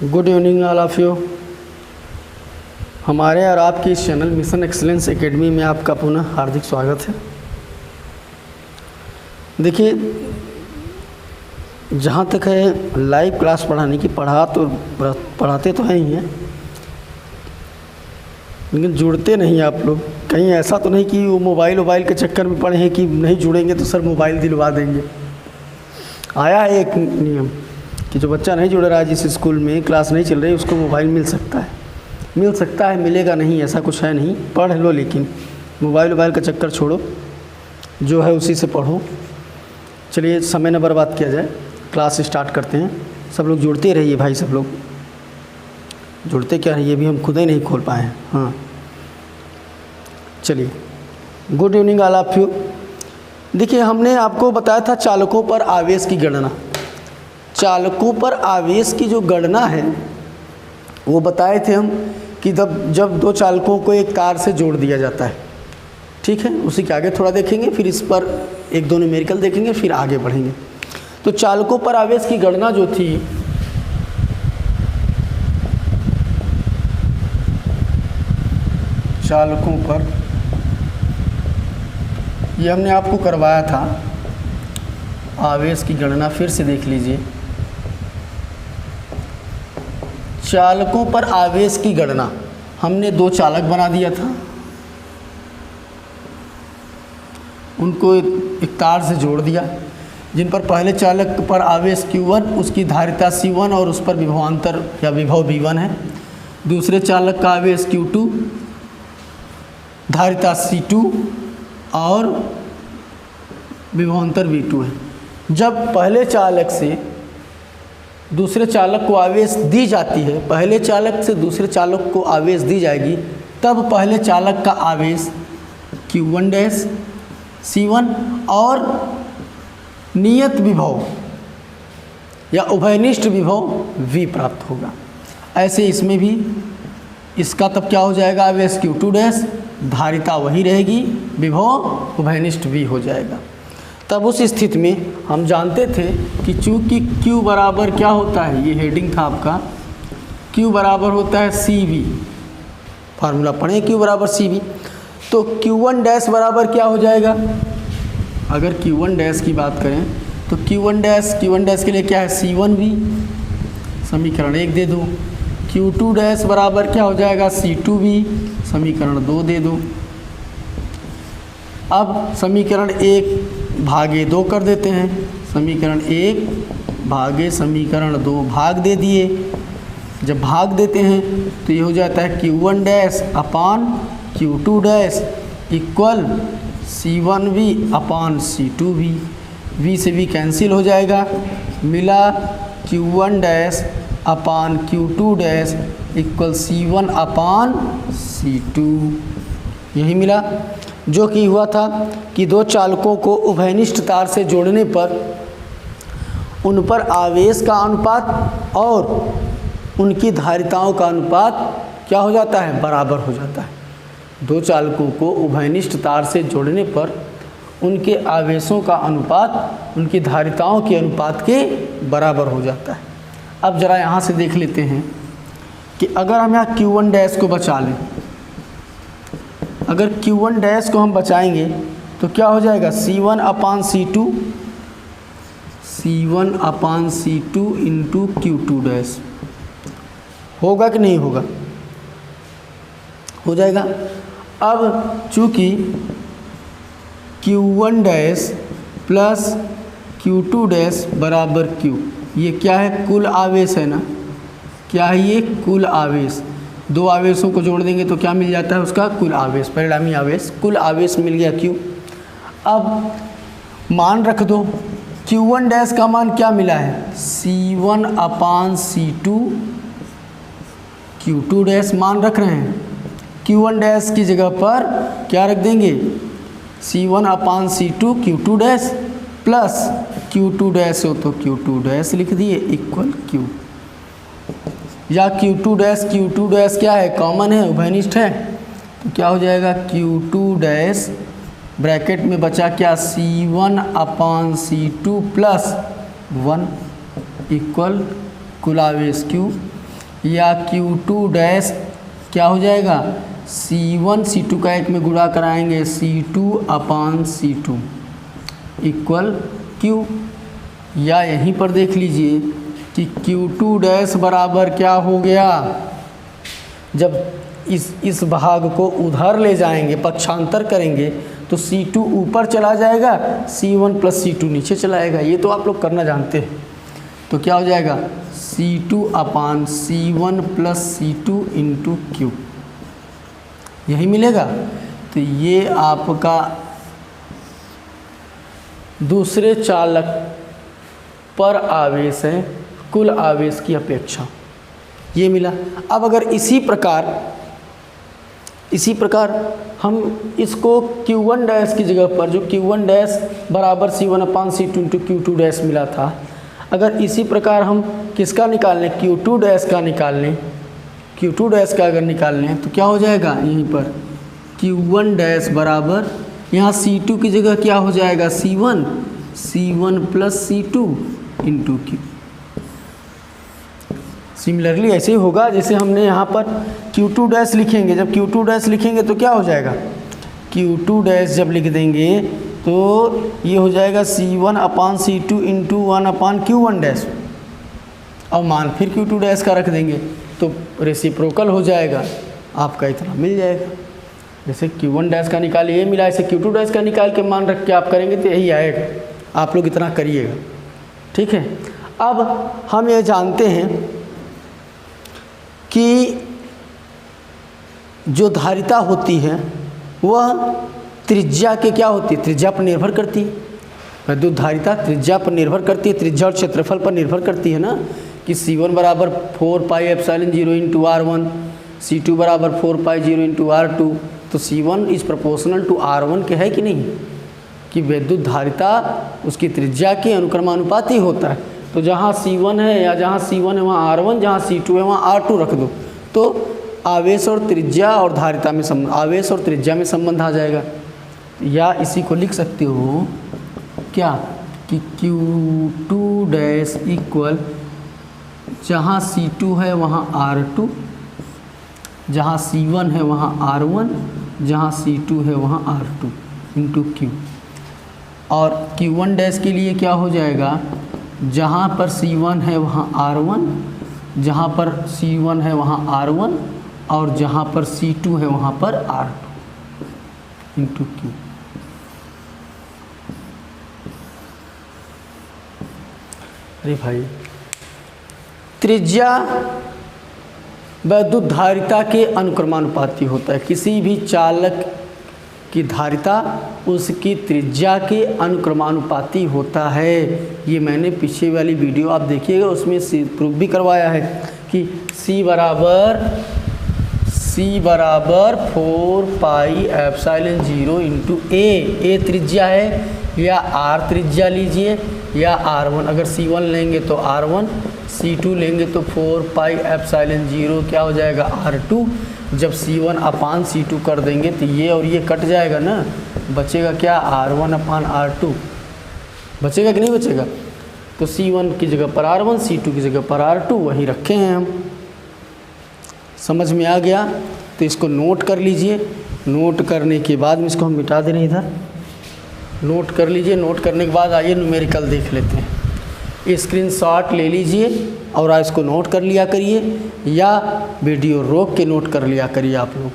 Good evening all of you. हमारे और आपके इस चैनल मिशन एक्सीलेंस एकेडमी में आपका पुनः हार्दिक स्वागत है। देखिए, जहाँ तक है लाइव क्लास पढ़ाने की, पढ़ाते तो हैं ही हैं, लेकिन जुड़ते नहीं आप लोग। कहीं ऐसा तो नहीं कि वो मोबाइल के चक्कर में पड़े हैं कि नहीं जुड़ेंगे तो सर मोबाइल दिलवा देंगे। आया है एक नियम कि जो बच्चा नहीं जुड़ रहा है, जिस स्कूल में क्लास नहीं चल रही, उसको मोबाइल मिल सकता है, मिलेगा नहीं, ऐसा कुछ है नहीं। पढ़ लो, लेकिन मोबाइल का चक्कर छोड़ो, जो है उसी से पढ़ो। चलिए, समय न बर्बाद किया जाए, क्लास स्टार्ट करते हैं। सब लोग जुड़ते रहिए भाई, सब लोग जुड़ते क्या है, ये भी हम खुद ही नहीं खोल पाए हैं। हाँ, चलिए, good evening all of you. देखिए, हमने आपको बताया था चालकों पर आवेश की गणना। चालकों पर आवेश की जो गणना है वो बताए थे हम कि जब दो चालकों को एक कार से जोड़ दिया जाता है। ठीक है, उसी के आगे थोड़ा देखेंगे, फिर इस पर एक दो न्यूमेरिकल देखेंगे, फिर आगे बढ़ेंगे। तो चालकों पर आवेश की गणना जो थी, चालकों पर, ये हमने आपको करवाया था आवेश की गणना। फिर से देख लीजिए, चालकों पर आवेश की गणना हमने दो चालक बना दिया था, उनको एक तार से जोड़ दिया, जिन पर पहले चालक पर आवेश Q1, उसकी धारिता C1 और उस पर विभवांतर या विभव V1 है। दूसरे चालक का आवेश Q2, धारिता C2 और विभवांतर V2 है। जब पहले चालक से दूसरे चालक को आवेश दी जाती है, पहले चालक से दूसरे चालक को आवेश दी जाएगी, तब पहले चालक का आवेश Q1 डैश C1 और नियत विभव या उभयनिष्ठ विभव V प्राप्त होगा। ऐसे इसमें भी इसका तब क्या हो जाएगा, आवेश Q2 डैश, धारिता वही रहेगी, विभव उभयनिष्ठ V हो जाएगा। तब उस स्थिति में हम जानते थे कि चूँकि Q बराबर क्या होता है, ये हेडिंग था आपका, Q बराबर होता है CV, फार्मूला पढ़ें, Q बराबर CV। तो Q1 डैश बराबर क्या हो जाएगा, अगर Q1 डैश की बात करें तो Q1 डैश के लिए क्या है, C1V, समीकरण 1 दे दो। Q2 डैश बराबर क्या हो जाएगा, C2V, समीकरण 2 दे दो। अब समीकरण 1 भागे 2 कर देते हैं, समीकरण 1 भागे समीकरण 2 भाग दे दिए। जब भाग देते हैं तो ये हो जाता है Q1 डैश अपान Q2 डैश इक्वल C1V अपान C2V। V से V कैंसिल हो जाएगा, मिला Q1 डैश अपान Q2 डैश इक्वल C1 अपान C2, यही मिला। जो कि हुआ था कि दो चालकों को उभयनिष्ठ तार से जोड़ने पर उन पर आवेश का अनुपात और उनकी धारिताओं का अनुपात क्या हो जाता है, बराबर हो जाता है। दो चालकों को उभयनिष्ठ तार से जोड़ने पर उनके आवेशों का अनुपात उनकी धारिताओं के अनुपात के बराबर हो जाता है। अब ज़रा यहाँ से देख लेते हैं कि अगर हम यहाँ Q1 डैश को बचा लें, अगर Q1 डैश को हम बचाएंगे तो क्या हो जाएगा, C1 अपान C2 इंटू Q2 डैश, होगा कि नहीं होगा, हो जाएगा। अब चूँकि Q1 dash plus Q2 dash बराबर Q, ये क्या है, कुल आवेश है ना, क्या है ये, कुल आवेश। दो आवेशों को जोड़ देंगे तो क्या मिल जाता है, उसका कुल आवेश, परिणामी आवेश, कुल आवेश मिल गया Q। अब मान रख दो, Q1 डैश का मान क्या मिला है, C1 अपान C2 Q2 डैश मान रख रहे हैं। Q1 डैश की जगह पर क्या रख देंगे, C1 अपान C2 Q2 dash plus Q2 dash हो तो Q2 डैश लिख दिए इक्वल Q, या Q2 डैश क्या है, कॉमन है, उभयनिष्ठ है, तो क्या हो जाएगा, Q2 डैश ब्रैकेट में बचा क्या, C1 अपान C2 प्लस 1 इक्वल कुल आवेश Q। या Q2 डैश क्या हो जाएगा, C1 C2 का एक में गुणा कराएंगे, C2/C2 इक्वल Q। या यहीं पर देख लीजिए कि Q2 डैश बराबर क्या हो गया, जब इस भाग को उधर ले जाएंगे, पक्षांतर करेंगे, तो C2 ऊपर चला जाएगा, C1 + C2 नीचे चला आएगा। ये तो आप लोग करना जानते हैं। तो क्या हो जाएगा, C2/C1 + C2 × Q, यही मिलेगा। तो ये आपका दूसरे चालक पर आवेश है कुल आवेश की अपेक्षा, ये मिला। अब अगर इसी प्रकार हम इसको Q1 डैश की जगह पर, जो Q1 डैश बराबर C1/C2 × Q2 डैश मिला था, अगर इसी प्रकार हम किसका निकाल लें, Q2 डैश का निकाल लें, Q2 डैश का अगर निकाल लें तो क्या हो जाएगा, यहीं पर Q1 डैश बराबर, यहाँ C2 की जगह क्या हो जाएगा, C1 + C2 × Q। सिमिलरली ऐसे ही होगा जैसे हमने यहाँ पर Q2 डैश लिखेंगे, जब Q2 डैश लिखेंगे तो क्या हो जाएगा, Q2 डैश जब लिख देंगे तो ये हो जाएगा C1/C2 × 1/Q1 डैश, और मान फिर Q2 डैश का रख देंगे तो रेसिप्रोकल हो जाएगा, आपका इतना मिल जाएगा। जैसे Q1 डैश का निकाल ये मिला, ऐसे Q2 डैश का निकाल के मान रख के आप करेंगे तो यही आएगा। आप लोग इतना करिएगा, ठीक है। अब हम ये जानते हैं कि जो धारिता होती है वह त्रिज्या के क्या होती है, त्रिज्या पर निर्भर करती है। विद्युत धारिता त्रिज्या पर निर्भर करती है, त्रिज्या और क्षेत्रफल पर निर्भर करती है ना, कि C1 बराबर 4πε0 × R1, C2 बराबर 4π0 × R2। तो C1 is proportional to R1 के है कि नहीं, कि विद्युत धारिता उसकी त्रिज्या के अनुक्रमानुपाती होता है। तो जहाँ C1 है या जहाँ C1 है वहाँ R1, जहाँ C2 है वहाँ R2 रख दो, तो आवेश और त्रिज्या और धारिता में संबंध, आवेश और त्रिज्या में संबंध आ जाएगा। या इसी को लिख सकते हो क्या, कि Q2 डैश इक्वल, जहाँ C2 है वहाँ R2, जहाँ C1 है वहाँ R1, जहाँ C2 है वहाँ R2 × Q। और Q1 डैश के लिए क्या हो जाएगा, जहाँ पर C1 है वहाँ R1, जहाँ पर C1 है वहाँ R1, और जहाँ पर C2 है वहाँ पर R2 × Q। अरे भाई, त्रिज्या विद्युत धारिता के अनुक्रमानुपाती होता है। किसी भी चालक की धारिता उसकी त्रिज्या के अनुक्रमानुपाती होता है। ये मैंने पीछे वाली वीडियो आप देखिएगा, उसमें प्रूफ भी करवाया है कि C बराबर 4πε0 × A त्रिज्या है, या R त्रिज्या लीजिए, या R1। अगर C1 लेंगे तो R1, C2 लेंगे तो 4πε0 क्या हो जाएगा, R2। जब C1/C2 कर देंगे तो ये और ये कट जाएगा ना, बचेगा क्या, R1/R2 बचेगा कि नहीं बचेगा। तो C1 की जगह पर R1, C2 की जगह पर R2 वही रखे हैं हम। समझ में आ गया, तो इसको नोट कर लीजिए। नोट करने के बाद में इसको हम मिटा दे रहे हैं, इधर नोट कर लीजिए। नोट करने के बाद आइए न्यूमेरिकल देख लेते हैं। स्क्रीनशॉट ले लीजिए और इसको नोट कर लिया करिए, या वीडियो रोक के नोट कर लिया करिए आप लोग।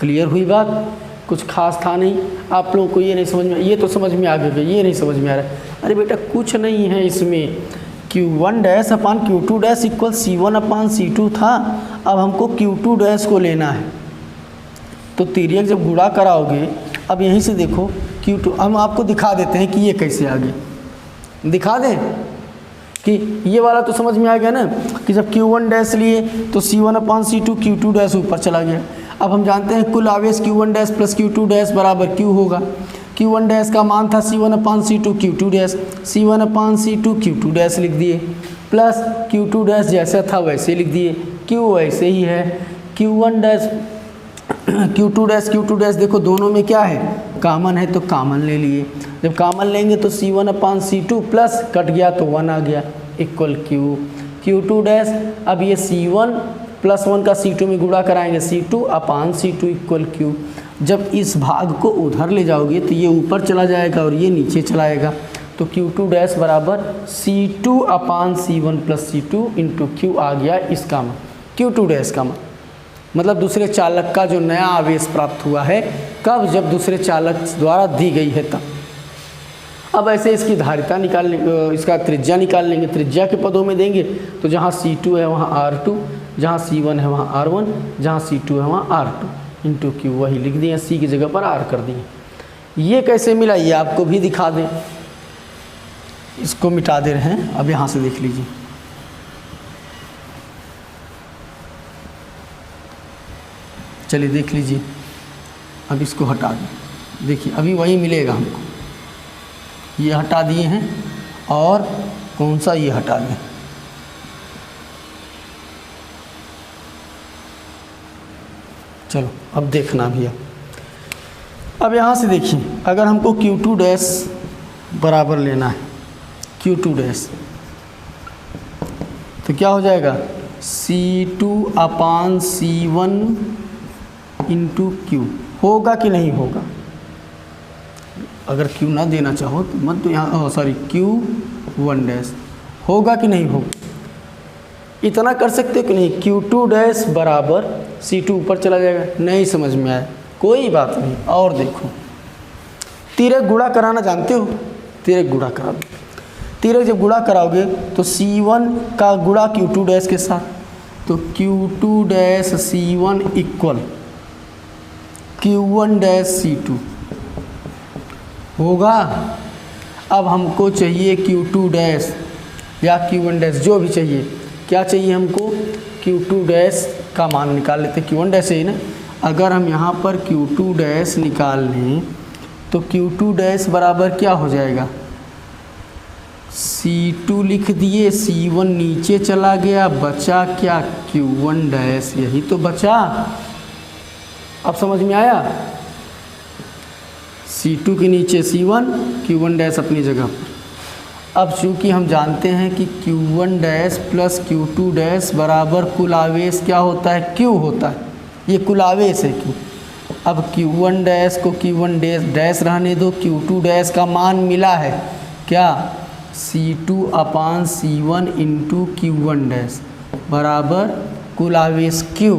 क्लियर हुई बात, कुछ खास था नहीं। आप लोगों को ये नहीं समझ में, ये तो समझ में आ गया, ये नहीं समझ में आ रहा है। अरे बेटा कुछ नहीं है इसमें, Q1 डैश अपान Q2 डैश इक्वल C1/C2 था। अब हमको Q2 डैश को लेना है, तो तिर्यक जब गुणा कराओगे, अब यहीं से देखो Q2, हम आपको दिखा देते हैं कि ये कैसे आ गया। दिखा दें कि ये वाला तो समझ में आ गया ना, कि जब Q1 डैश लिए तो C1/C2 Q2 डैश ऊपर चला गया। अब हम जानते हैं कुल आवेश Q1 dash plus Q2 dash बराबर Q होगा। Q1 डैश का मान था C1/C2 Q2 dash, C1/C2 Q2 dash लिख दिए, प्लस Q2 डैश जैसा था वैसे लिख दिए, Q वैसे ही है। Q1 डैश Q2 डैश देखो दोनों में क्या है, कॉमन है, तो कॉमन ले लिए। जब कॉमन लेंगे तो C1/C2 प्लस कट गया तो 1 आ गया, इक्वल Q2 डैश। अब ये C1 प्लस 1 का C2 में गुणा कराएंगे, C2 अपान C2 इक्वल Q। जब इस भाग को उधर ले जाओगे तो ये ऊपर चला जाएगा और ये नीचे चला आएगा, तो Q2 डैश बराबर C2 अपान C1 plus C2 into Q आ गया इसका मान, Q2 डैश का मान। मतलब दूसरे चालक का जो नया आवेश प्राप्त हुआ है, कब? जब दूसरे चालक द्वारा दी गई है तब। अब ऐसे इसकी धारिता निकाल लेंगे, इसका त्रिज्या निकाल लेंगे। त्रिज्या के पदों में देंगे तो जहाँ C2 है वहाँ R2, जहाँ C1 है वहाँ R1, जहाँ C2 है वहाँ R2 इंटू Q। वही लिख दिए, C की जगह पर R कर दिए। ये कैसे मिला ये आपको भी दिखा दें, इसको मिटा दे रहे हैं। अब यहाँ से देख लीजिए, चलिए देख लीजिए। अब इसको हटा दें, देखिए अभी वही मिलेगा हमको। ये हटा दिए हैं और कौन सा ये हटा दें, चलो अब देखना भैया। अब यहाँ से देखिए, अगर हमको Q2 डैश बराबर लेना है, Q2 डैश, तो क्या हो जाएगा? C2 अपान C1 इंटू Q। होगा कि नहीं होगा? अगर Q ना देना चाहो तो मत तो यहाँ, सॉरी Q1 डैश। होगा कि नहीं होगा? इतना कर सकते हो कि नहीं? Q2 डैश बराबर C2 ऊपर चला जाएगा। नहीं समझ में आया, कोई बात नहीं। और देखो, तिर्यक गुणा कराना जानते हो? तिर्यक गुणा करा दो। तिर्यक जब गुणा कराओगे तो C1 का गुणा Q2 डैश के साथ, तो Q2 dash C1 equal Q1 dash C2 होगा। अब हमको चाहिए Q2 डैश या Q1 डैश, जो भी चाहिए। क्या चाहिए हमको? Q2 डैश का मान निकाल लेते। Q1 डैश है ही ना। अगर हम यहाँ पर Q2 डैश निकाल लें तो Q2 डैश बराबर क्या हो जाएगा? C2 लिख दिए, C1 नीचे चला गया, बचा क्या? Q1 dash. यही तो बचा। अब समझ में आया? C2 के नीचे C1, Q1 डैश अपनी जगह पर। अब चूँकि हम जानते हैं कि Q1 dash plus Q2 dash बराबर कुल आवेश क्या होता है? Q होता है। ये कुल आवेश है Q। अब Q1 डैश को Q1 डैश रहने दो। Q2 डैश का मान मिला है क्या? C2 अपान C1 इंटू Q1 डैश बराबर कुल आवेश Q।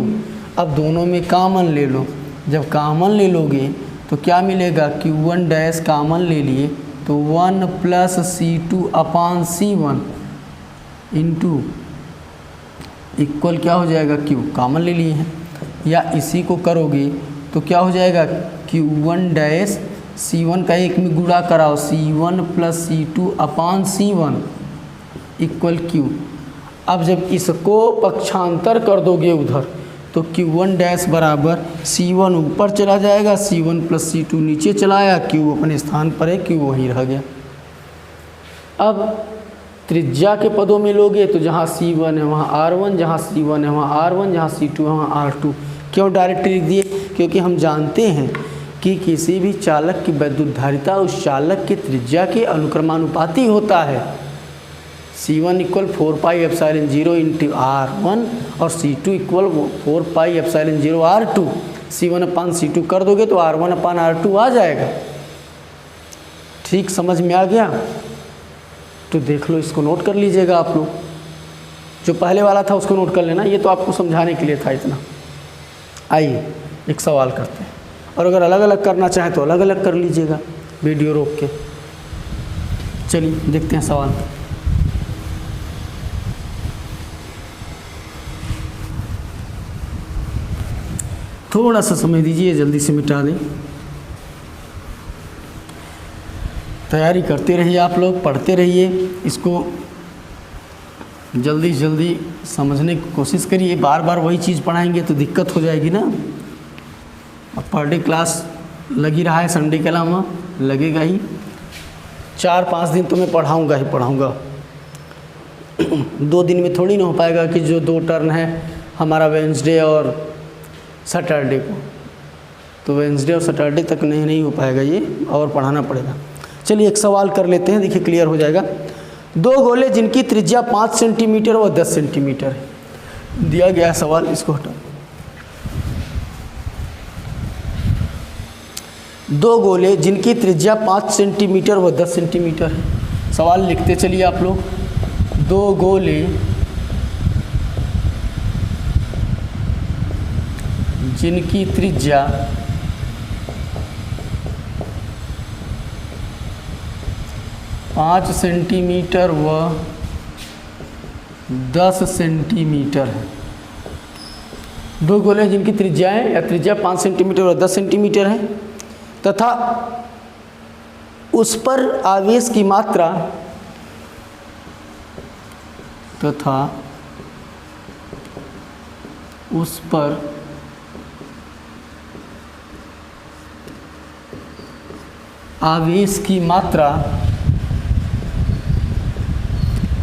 अब दोनों में कामन ले लो। जब कामन ले लोगे तो क्या मिलेगा? Q1 डैश कामन ले लिए तो 1 प्लस C2 अपान C1 इंटू इक्वल क्या हो जाएगा? Q। कामन ले लिए हैं। या इसी को करोगे तो क्या हो जाएगा? Q1 डैश C1 का एक में गुणा कराओ, C1 प्लस C2 अपान C1 इक्वल Q। अब जब इसको पक्षांतर कर दोगे उधर तो Q1 डैश बराबर C1 ऊपर चला जाएगा, C1 प्लस C2 नीचे चला आया, Q अपने स्थान पर है, Q वहीं रह गया। अब त्रिज्या के पदों में लोगे तो जहाँ C1 है वहाँ R1, जहाँ C1 है वहाँ R1, जहाँ C2 है वहाँ R2। क्यों डायरेक्ट लिख दिए? क्योंकि हम जानते हैं कि किसी भी चालक की वैद्युत धारिता उस चालक के त्रिज्या के अनुक्रमानुपाती होता है। C1 equal 4 pi epsilon 0 into R1 और C2 equal 4 pi epsilon 0 R2। C1 अपान C2 कर दोगे तो R1 अपान R2 आ जाएगा। ठीक समझ में आ गया? तो देख लो, इसको नोट कर लीजिएगा आप लोग। जो पहले वाला था उसको नोट कर लेना, ये तो आपको समझाने के लिए था इतना। आइए एक सवाल करते हैं, और अगर अलग अलग करना चाहें तो अलग अलग कर लीजिएगा वीडियो रोक के। चलिए देखते हैं सवाल। थोड़ा सा समय दीजिए, जल्दी से मिटा दें। तैयारी करते रहिए आप लोग, पढ़ते रहिए, इसको जल्दी जल्दी समझने की कोशिश करिए। बार बार वही चीज़ पढ़ाएंगे तो दिक्कत हो जाएगी ना। अब पर डे क्लास लगी रहा है, संडे के अलावा लगेगा ही। 4-5 दिन तो मैं पढ़ाऊँगा ही पढ़ाऊँगा। 2 दिन में थोड़ी ना हो पाएगा कि जो 2 टर्न है हमारा वेडनेसडे और सैटरडे को, तो वेडनेसडे और सैटरडे तक नहीं हो पाएगा ये, और पढ़ाना पड़ेगा। चलिए एक सवाल कर लेते हैं, देखिए क्लियर हो जाएगा। दो गोले जिनकी त्रिज्या 5 सेंटीमीटर व 10 सेंटीमीटर है। दिया गया है सवाल, इसको हटा। दो गोले जिनकी त्रिज्या 5 सेंटीमीटर व 10 सेंटीमीटर है। सवाल लिखते चलिए आप लोग। दो गोले जिनकी त्रिज्या 5 सेंटीमीटर व 10 सेंटीमीटर है। दो गोले जिनकी त्रिज्याएं या त्रिज्या 5 सेंटीमीटर व 10 सेंटीमीटर है तथा उस पर आवेश की मात्रा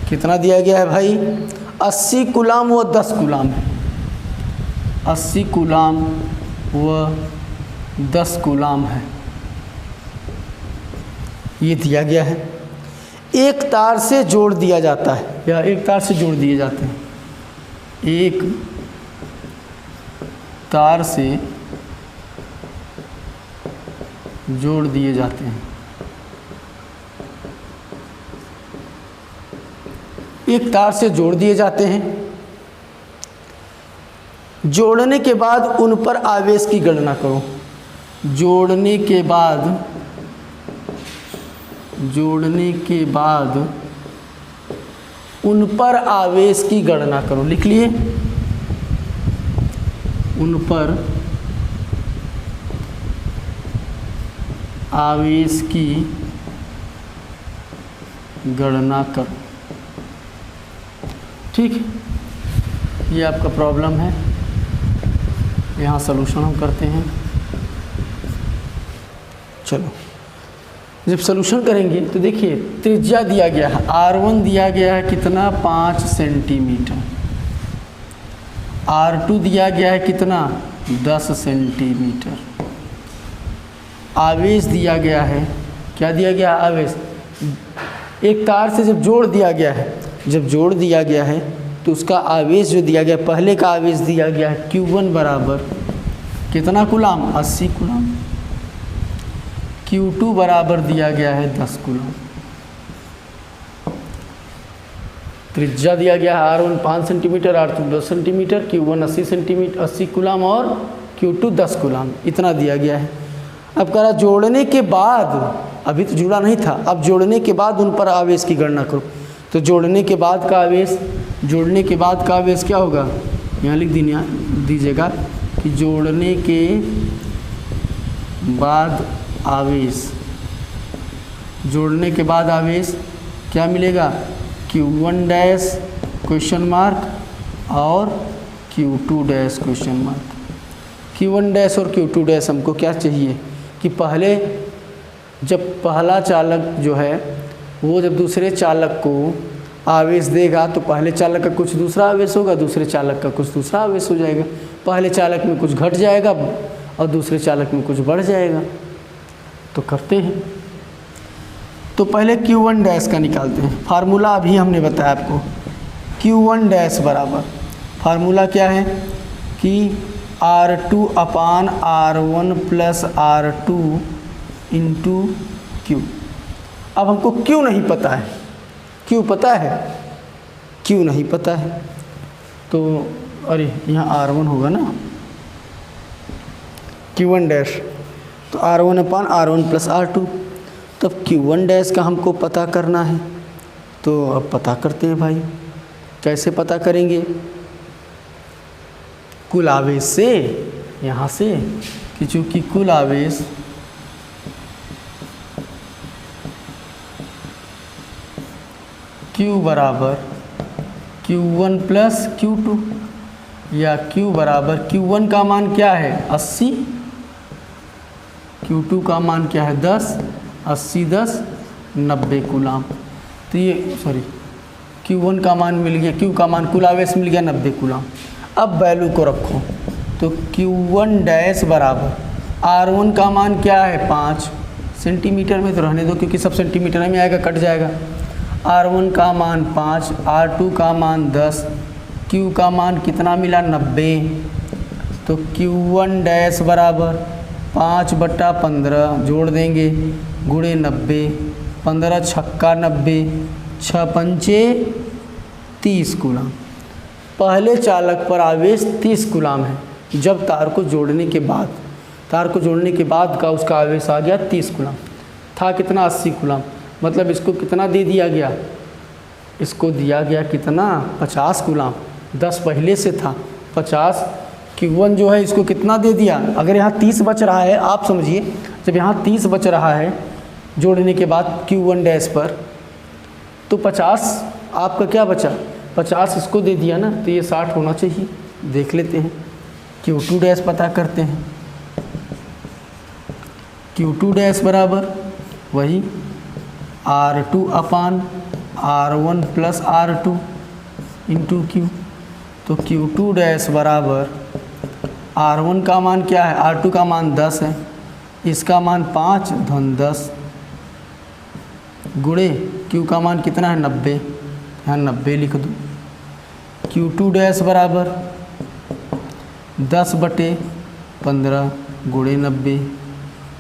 कितना दिया गया है भाई? 80 कूलाम व 10 कूलाम है। 80 कूलाम व 10 कूलाम है, ये दिया गया है। एक तार से जोड़ दिया जाता है या एक तार से जोड़ दिए जाते हैं। एक तार से जोड़ दिए जाते हैं। एक तार से जोड़ दिए जाते हैं। जोड़ने के बाद उन पर आवेश की गणना करो। जोड़ने के बाद उन पर आवेश की गणना करो। लिख लिए, उन पर आवेश की गणना करो। ठीक, ये आपका प्रॉब्लम है। यहाँ सलूशन हम करते हैं। चलो, जब सलूशन करेंगे तो देखिए त्रिज्या दिया गया है, R1 दिया गया है कितना? 5 सेंटीमीटर। R2 दिया गया है कितना? 10 सेंटीमीटर। आवेश दिया गया है, क्या दिया गया? आवेश। एक तार से जब जोड़ दिया गया है, तो उसका आवेश जो दिया गया, पहले का आवेश दिया गया है Q1 बराबर कितना कूलाम? 80 कूलाम। Q2 बराबर दिया गया है 10 कूलाम। त्रिज्या दिया गया है R1 5 centimetre, R2 10 centimetre, Q1 80 centimetre 80 coulomb और Q2 10 कूलाम, इतना दिया गया है। अब कह रहा जोड़ने के बाद, अभी तो जुड़ा नहीं था, अब जोड़ने के बाद उन पर आवेश की गणना करो। तो जोड़ने के बाद का आवेश क्या होगा? यहाँ लिख दीजिएगा कि जोड़ने के बाद आवेश क्या मिलेगा? Q1 डैश क्वेश्चन मार्क और Q2 dash question mark. Q1 dash और Q2 डैश हमको क्या चाहिए कि जब पहला चालक जो है वो जब दूसरे चालक को आवेश देगा तो पहले चालक का कुछ दूसरा आवेश होगा, दूसरे चालक का कुछ दूसरा आवेश हो जाएगा। पहले चालक में कुछ घट जाएगा और दूसरे चालक में कुछ बढ़ जाएगा। तो करते हैं, तो पहले Q1 डैश का निकालते हैं। फार्मूला अभी हमने बताया आपको। Q1 डैश बराबर, फार्मूला क्या है कि R2 अपान R1 plus R2 into Q। अब हमको Q नहीं पता है, Q पता है? Q नहीं पता है, तो अरे यहाँ R1 होगा ना, Q1 डैश, तो R1 अपान R1 प्लस R2। तब Q1 डैश का हमको पता करना है, तो अब पता करते हैं भाई। कैसे पता करेंगे? कुल आवेश से, यहाँ से, कि चूँकि कुल आवेश Q बराबर Q1 प्लस Q2 या Q बराबर Q1 का मान क्या है? 80, Q2 का मान क्या है? 10, 80 10 90 कूलाम। तो ये Q1 का मान मिल गया, Q का मान कुल आवेश मिल गया 90 कूलाम। अब वैल्यू को रखो, तो Q1 डैश बराबर R1 का मान क्या है? 5 सेंटीमीटर में, तो रहने दो क्योंकि सब सेंटीमीटर में आएगा, कट जाएगा। R1 का मान 5, R2 का मान 10, Q का मान कितना मिला 90। तो Q1 डैश बराबर 5/15 जोड़ देंगे गुणे 90, 15 छक्का 90, 6 पंचे 30 कूलाम। पहले चालक पर आवेश 30 कूलाम है। जब तार को जोड़ने के बाद का उसका आवेश आ गया 30 कूलाम। था कितना 80 कूलाम, मतलब इसको कितना दे दिया गया, इसको दिया गया कितना 50 कूलाम। 10 पहले से था 50, Q1 जो है इसको कितना दे दिया। अगर यहाँ 30 बच रहा है, आप समझिए जब यहाँ 30 बच रहा है जोड़ने के बाद Q1 डैश पर, तो 50 आपका क्या बचा, 50 इसको दे दिया ना, तो ये 60 होना चाहिए। देख लेते हैं, Q2 डैश पता करते हैं। Q2 डैश बराबर वही R2/R1 plus R2 into Q। तो Q2 डैश बराबर R1 का मान क्या है, R2 का मान 10 है, इसका मान 5 धन 10 गुणे Q का मान कितना है 90, यहाँ 90 लिख दूँ। Q2 डैश बराबर 10/15 गुणे 90,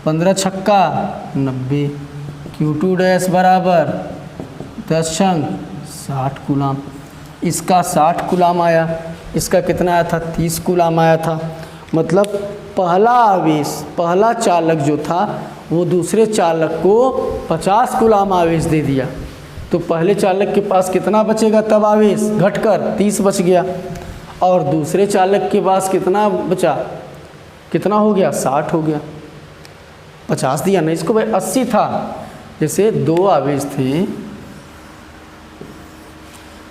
15 छक्का 90। Q2 डैश बराबर 10 छंग 60 कूलाम। इसका 60 कूलाम आया, इसका कितना आया था 30 कूलाम आया था। मतलब पहला आवेश, पहला चालक जो था वो दूसरे चालक को 50 कूलाम आवेश दे दिया। तो पहले चालक के पास कितना बचेगा तब आवेश, घटकर 30 बच गया। और दूसरे चालक के पास कितना बचा, कितना हो गया 60 हो गया। 50 दिया ना इसको भाई, 80 था। जैसे 2 आवेश थे,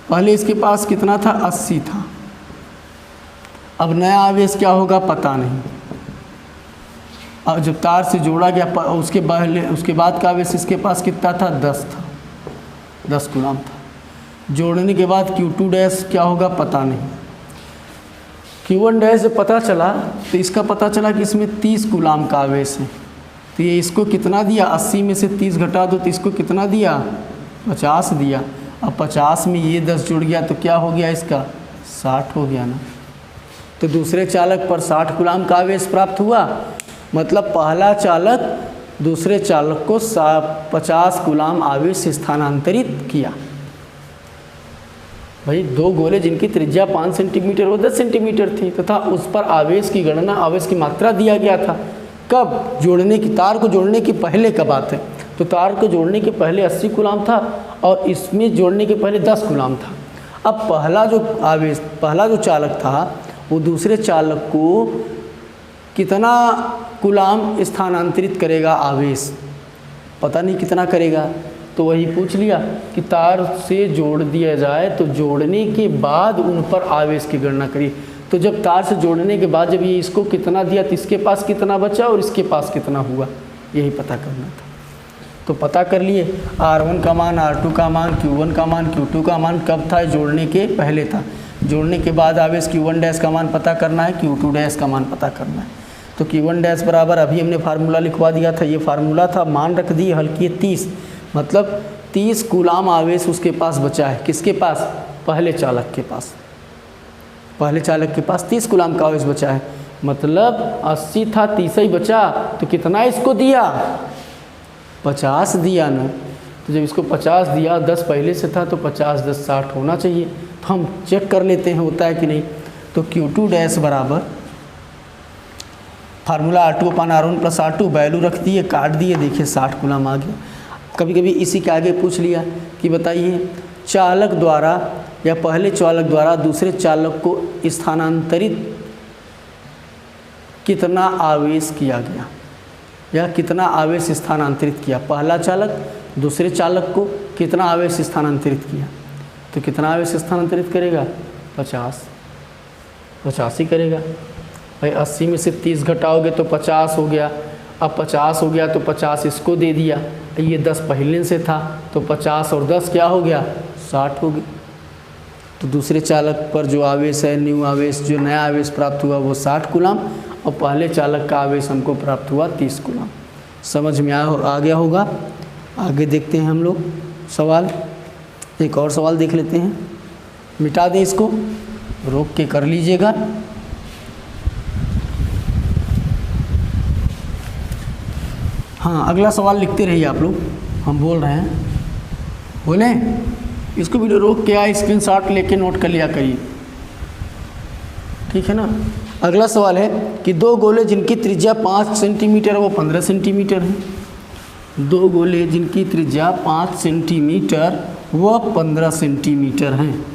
पहले इसके पास कितना था 80 था, अब नया आवेश क्या होगा पता नहीं। और जब तार से जोड़ा गया उसके बाद का आवेश इसके पास कितना था 10 था, 10 कूलाम था। जोड़ने के बाद Q2 डैश क्या होगा पता नहीं। Q1 डैश जब पता चला तो इसका पता चला कि इसमें 30 कूलाम का आवेश है। तो ये इसको कितना दिया, 80 में से 30 घटा दो तो इसको कितना दिया 50 दिया। अब 50 में ये 10 जुड़ गया तो क्या हो गया इसका 60 हो गया ना। तो दूसरे चालक पर 60 कूलाम का आवेश प्राप्त हुआ। मतलब पहला चालक दूसरे चालक को 50 कूलाम आवेश स्थानांतरित किया। भाई 2 गोले जिनकी त्रिज्या 5 सेंटीमीटर और 10 सेंटीमीटर थी तथा उस पर आवेश की गणना, आवेश की मात्रा दिया गया था। कब, जोड़ने की, तार को जोड़ने के पहले का बात है। तो तार को जोड़ने के पहले 80 कूलाम था और इसमें जोड़ने के पहले 10 कूलाम था। अब पहला जो चालक था वो दूसरे चालक को कितना कूलाम स्थानांतरित करेगा आवेश, पता नहीं कितना करेगा। तो वही पूछ लिया कि तार से जोड़ दिया जाए तो जोड़ने के बाद उन पर आवेश की गणना करिए। तो जब तार से जोड़ने के बाद जब ये इसको कितना दिया तो इसके पास कितना बचा और इसके पास कितना हुआ, यही पता करना था। तो पता कर लिए R1 का मान, R2 का मान, Q1 का मान, Q2 का मान कब था, जोड़ने के पहले था। जोड़ने के बाद आवेश Q1 डैश का मान पता करना है, Q2 डैश का मान पता करना है। तो Q1 डैश बराबर अभी हमने फार्मूला लिखवा दिया था, ये फार्मूला था, मान रख दिए, हल किए 30। मतलब 30 कूलाम आवेश उसके पास बचा है। किसके पास, पहले चालक के पास। पहले चालक के पास 30 कूलाम का आवेश बचा है। मतलब 80 था, 30 ही बचा, तो कितना इसको दिया 50 दिया ना। तो जब इसको 50 दिया, 10 पहले से था तो 50 10 60 होना चाहिए। तो हम चेक कर लेते हैं होता है कि नहीं। तो Q2 डैश बराबर formula R2/R1 plus R2 value रख दिए, काट दिए, देखिए 60 कूलाम आ गया। कभी कभी इसी के आगे पूछ लिया कि बताइए चालक द्वारा या पहले चालक द्वारा दूसरे चालक को स्थानांतरित कितना आवेश किया गया या कितना आवेश स्थानांतरित किया। पहला चालक दूसरे चालक को कितना आवेश स्थानांतरित किया, तो कितना आवेश स्थानांतरित करेगा 50 ही करेगा। भाई 80 में से 30 घटाओगे तो 50 हो गया। अब 50 हो गया तो 50 इसको दे दिया, ये 10 पहले से था तो 50 और 10 क्या हो गया 60 हो गया। तो दूसरे चालक पर जो आवेश है, न्यू आवेश, जो नया आवेश प्राप्त हुआ वो 60 कूलाम और पहले चालक का आवेश हमको प्राप्त हुआ 30 कूलाम। समझ में आ गया होगा। आगे देखते हैं हम लोग सवाल। एक और सवाल देख लेते हैं, मिटा दें इसको, रोक के कर लीजिएगा। हाँ, अगला सवाल लिखते रहिए आप लोग, हम बोल रहे हैं, बोलें, इसको वीडियो रोक के आए स्क्रीनशॉट लेके नोट कर लिया करिए, ठीक है ना। अगला सवाल है कि दो गोले जिनकी त्रिज्या 5 सेंटीमीटर वो 15 सेंटीमीटर है। दो गोले जिनकी त्रिज्या 5 सेंटीमीटर व 15 सेंटीमीटर हैं।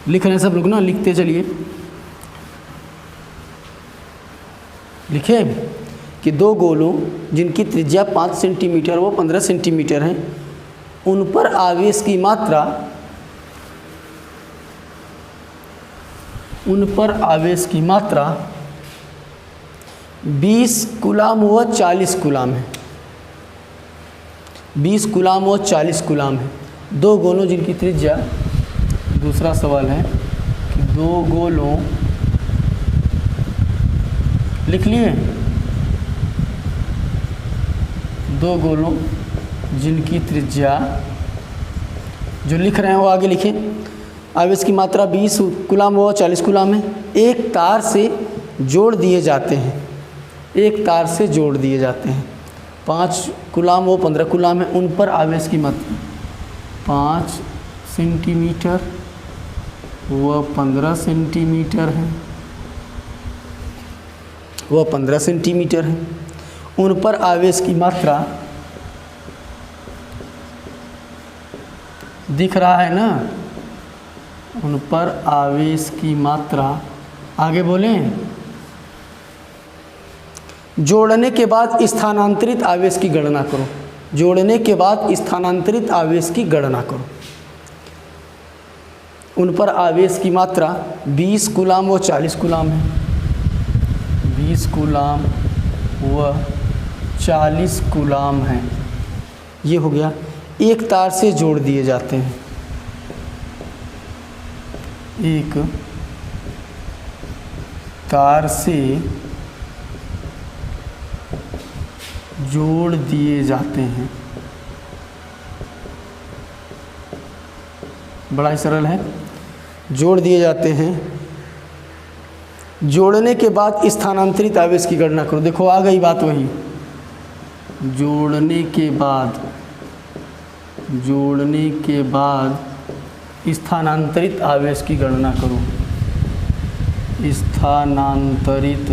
लिख रहे हैं सब लोग ना, लिखते चलिए। लिखे कि दो गोलों जिनकी त्रिज्या 5 सेंटीमीटर व 15 सेंटीमीटर हैं, उन पर आवेश की मात्रा, उन पर आवेश की मात्रा 20 कूलाम व 40 कूलाम है। 20 कूलाम व 40 कूलाम है। दो गोलों जिनकी त्रिज्या, दूसरा सवाल है कि दो गोलों, लिख लिए, दो गोलों जिनकी त्रिज्या, जो लिख रहे हैं वो आगे लिखें। आवेश की मात्रा 20 कूलाम व 40 कूलाम है। एक तार से जोड़ दिए जाते हैं, एक तार से जोड़ दिए जाते हैं। 5 कूलाम व 15 कूलाम है। उन पर आवेश की मात्रा 5 सेंटीमीटर व 15 सेंटीमीटर है, वह 15 सेंटीमीटर है। उन पर आवेश की मात्रा दिख रहा है ना, उन पर आवेश की मात्रा, आगे बोलें, जोड़ने के बाद स्थानांतरित आवेश की गणना करो। जोड़ने के बाद स्थानांतरित आवेश की गणना करो। उन पर आवेश की मात्रा 20 कूलाम व 40 कूलाम है। 20 कूलाम व 40 कूलाम है। ये हो गया। एक तार से जोड़ दिए जाते हैं, एक तार से जोड़ दिए जाते हैं। बड़ा ही सरल है, जोड़ दिए जाते हैं। जोड़ने के बाद स्थानांतरित आवेश की गणना करो। देखो आ गई बात वही, जोड़ने के बाद, जोड़ने के बाद स्थानांतरित आवेश की गणना करो। स्थानांतरित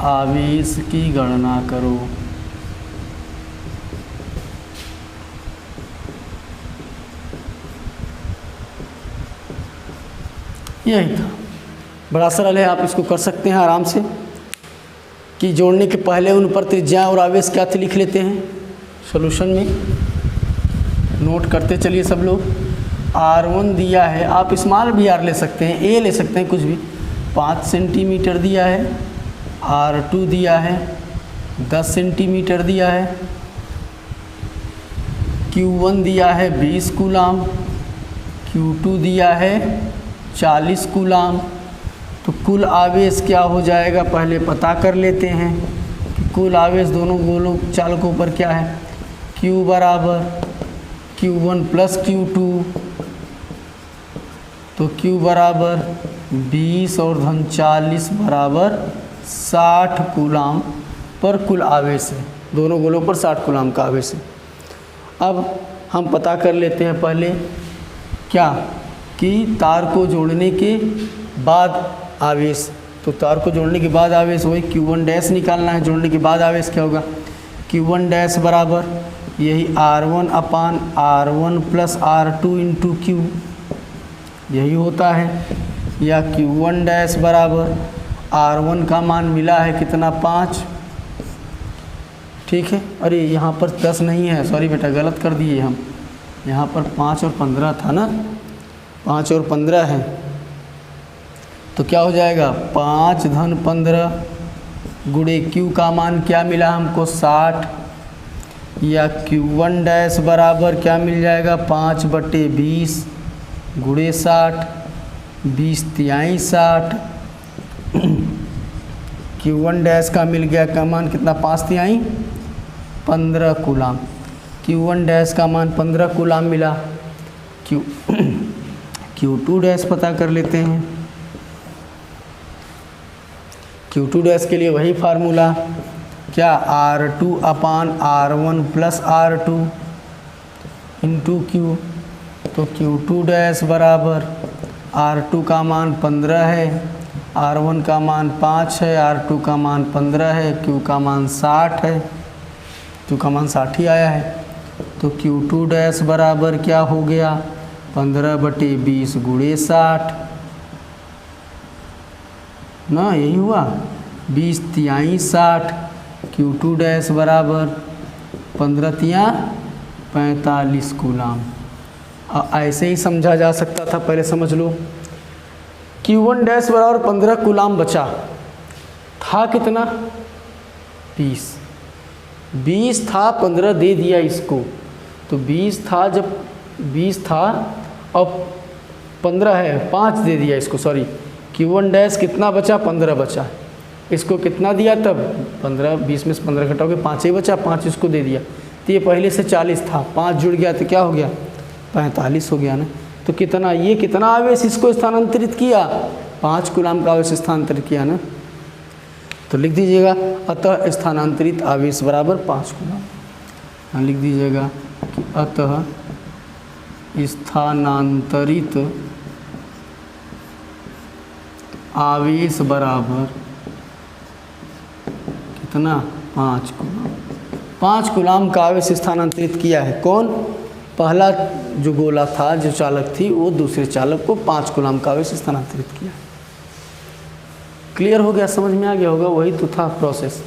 आवेश की गणना करो। यही था, बड़ा सरल है, आप इसको कर सकते हैं आराम से। कि जोड़ने के पहले उन पर त्रिज्या और आवेश क्या थे लिख लेते हैं सॉल्यूशन में, नोट करते चलिए सब लोग। R1 दिया है, आप स्मॉल भी आर ले सकते हैं, ए ले सकते हैं, कुछ भी। 5 सेंटीमीटर दिया है। R2 दिया है 10 सेंटीमीटर दिया है। Q1 दिया है 20 कूलाम। Q2 दिया है 40 कूलाम। तो कुल आवेश क्या हो जाएगा पहले पता कर लेते हैं कि कुल आवेश दोनों गोलों चालकों पर क्या है। Q बराबर Q1 प्लस Q2, तो Q बराबर 20 और धन 40 बराबर 60 कूलाम पर कुल आवेश है। दोनों गोलों पर 60 कूलाम का आवेश है। अब हम पता कर लेते हैं पहले क्या, कि तार को जोड़ने के बाद आवेश। तो तार को जोड़ने के बाद आवेश वही Q1 डैश निकालना है। जोड़ने के बाद आवेश क्या होगा, Q1 डैश बराबर यही R1 अपान R1 plus R2 into Q, यही होता है। या Q1 डैश बराबर R1 का मान मिला है कितना, 5, ठीक है। अरे यहाँ पर 10 नहीं है, सॉरी बेटा गलत कर दिए हम, यहाँ पर 5 और 15 था ना, 5 और 15 है। तो क्या हो जाएगा, 5 धन 15 गुणे Q का मान क्या मिला हमको, 60। या Q1 डैश बराबर क्या मिल जाएगा, 5/20 गुणे 60, 20 तिहाई 60। Q1 डैश का मिल गया का मान कितना, 5 तिहाई 15 कूलाम। Q1 डैश का मान 15 कूलाम मिला। Q2 डैश पता कर लेते हैं। Q2 डैश के लिए वही फार्मूला, क्या R2/R1 plus R2 into Q। तो Q2 डैश बराबर R2 का मान 15 है, R1 का मान 5 है, R2 का मान 15 है, Q का मान 60 है, Q का मान 60 ही आया है। तो Q2 डैश बराबर क्या हो गया, 15/20 गुणे 60 ना, यही हुआ, 20 तिहाई 60। Q2 डैश बराबर 15 तिया 45 कूलाम। ऐसे ही समझा जा सकता था, पहले समझ लो। Q1 डैश बराबर 15 कूलाम बचा, था कितना 20 था, 15 दे दिया इसको, तो 20 था, जब 20 था और 15 है, 5 दे दिया इसको, सॉरी Q1 डैश कितना बचा, 15 बचा, इसको कितना दिया तब 15, 20 में से 15 घटाओगे 5 ही बचा, 5 इसको दे दिया, तो ये पहले से 40 था, 5 जुड़ गया तो क्या हो गया 45 हो गया ना। तो कितना, ये कितना आवेश इसको स्थानांतरित किया, 5 कूलाम का आवेश स्थानांतरित किया ना। तो लिख दीजिएगा अतः स्थानांतरित आवेश बराबर 5 कूलाम। लिख दीजिएगा कि अतः स्थानांतरित आवेश बराबर कितना 5 कूलाम। 5 कूलाम का आवेश स्थानांतरित किया है। कौन, पहला जो गोला था, जो चालक थी, वो दूसरे चालक को 5 कूलाम का आवेश स्थानांतरित किया। क्लियर हो गया, समझ में आ गया होगा, वही तो था प्रोसेस।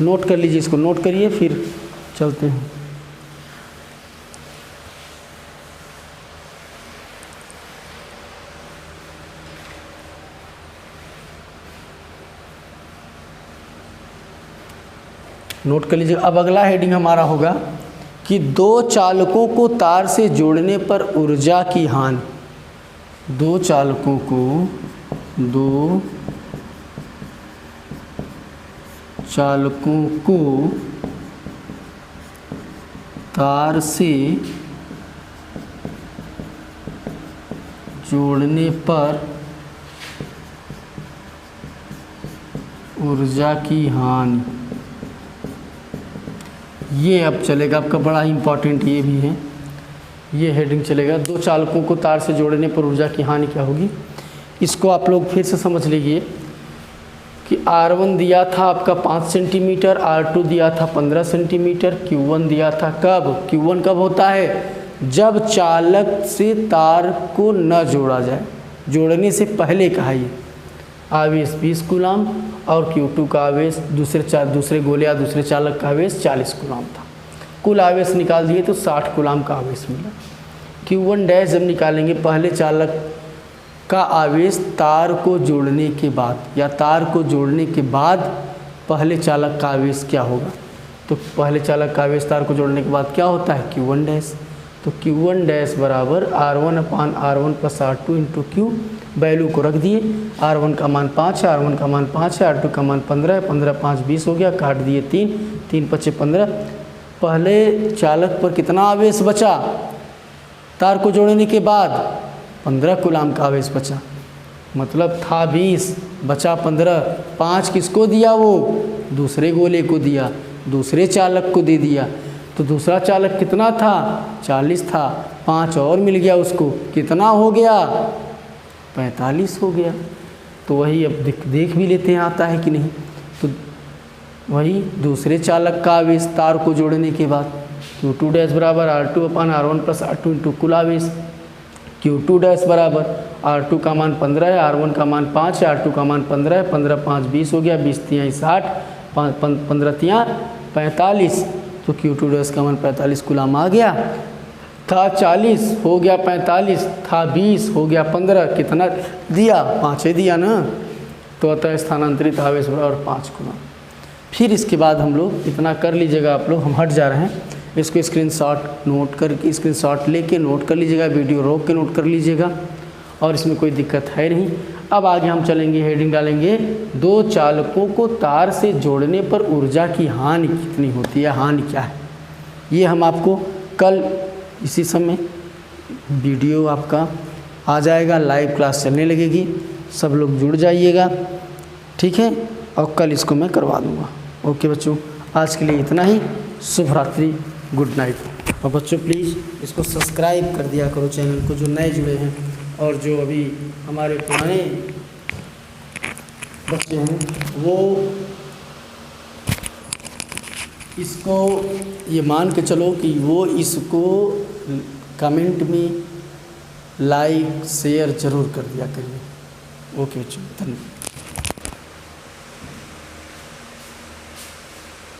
नोट कर लीजिए, इसको नोट करिए, फिर चलते हैं। नोट कर लीजिए। अब अगला हेडिंग हमारा होगा कि 2 चालकों को तार से जोड़ने पर ऊर्जा की हानि। 2 चालकों को तार से जोड़ने पर ऊर्जा की हानि। ये अब चलेगा आपका, बड़ा ही इम्पॉर्टेंट ये भी है, ये हेडिंग चलेगा। 2 चालकों को तार से जोड़ने पर ऊर्जा की हानि क्या होगी। इसको आप लोग फिर से समझ लीजिए कि R1 दिया था आपका 5 सेंटीमीटर, R2 दिया था 15 सेंटीमीटर, Q1 दिया था कब, Q1 कब होता है, जब चालक से तार को न जोड़ा जाए, जोड़ने से पहले कहा। ये आवेश 20 कूलाम और Q2 का आवेश, दूसरे गोले या दूसरे चालक का आवेश 40 कूलाम था। कुल आवेश निकाल दिए तो 60 कूलाम का आवेश मिला। Q1 डैश जब निकालेंगे, पहले चालक का आवेश तार को जोड़ने के बाद, या तार को जोड़ने के बाद पहले चालक का आवेश क्या होगा। तो पहले चालक का आवेश तार को जोड़ने के बाद क्या होता है, Q1 डैश। तो Q1 डैश बराबर R1/R1 plus R2 into Q। Value को रख दिए, R1 का मान 5 है, R1 का मान 5 है, R2 का मान 15 है, 15 5 20 हो गया, काट दिए 3, 3 5 15। पहले चालक पर कितना आवेश बचा, तार को जोड़ने के बाद 15 कूलाम का आवेश बचा, मतलब था 20 बचा 15। 5 किसको दिया, वो दूसरे गोले को दिया, दूसरे चालक को दे दिया। तो दूसरा चालक कितना था, 40 था, 5 और मिल गया उसको, कितना हो गया 45 हो गया। तो वही अब देख भी लेते हैं आता है कि नहीं। तो वही दूसरे चालक का आवेश तार को जोड़ने के बाद Q2 डैश बराबर R2/R1 प्लस R2 इंटू कुल आवेश। Q2 डैश बराबर R2 का मान 15 है, R1 का मान 5 है, R2 का मान 15 है, 15 5 20 हो गया, 20 तिहाई 60, 15 तिहाई 45। तो Q2 डैश का मान 45 कूलाम आ गया। था 40 हो गया 45, था 20 हो गया 15, कितना दिया 5 दिया ना। तो अतः स्थानांतरित आवेश बराबर 5 कूलाम। फिर इसके बाद हम लोग इतना कर लीजिएगा, आप लोग, हम हट जा रहे हैं, इसको स्क्रीनशॉट नोट करके, स्क्रीनशॉट लेके नोट कर लीजिएगा, वीडियो रोक के नोट कर लीजिएगा, और इसमें कोई दिक्कत है नहीं। अब आगे हम चलेंगे, हेडिंग डालेंगे 2 चालकों को तार से जोड़ने पर ऊर्जा की हानि कितनी होती है। हानि क्या है, ये हम आपको कल इसी समय वीडियो आपका आ जाएगा, लाइव क्लास चलने लगेगी, सब लोग जुड़ जाइएगा, ठीक है। और कल इसको मैं करवा दूँगा। ओके बच्चों, आज के लिए इतना ही। शुभ रात्रि, गुड नाइट। और बच्चों प्लीज़ इसको सब्सक्राइब कर दिया करो चैनल को, जो नए जुड़े हैं, और जो अभी हमारे पुराने बच्चे हैं वो इसको ये मान के चलो कि वो इसको कमेंट में लाइक शेयर ज़रूर कर दिया करिए। ओके बच्चों, धन्यवाद।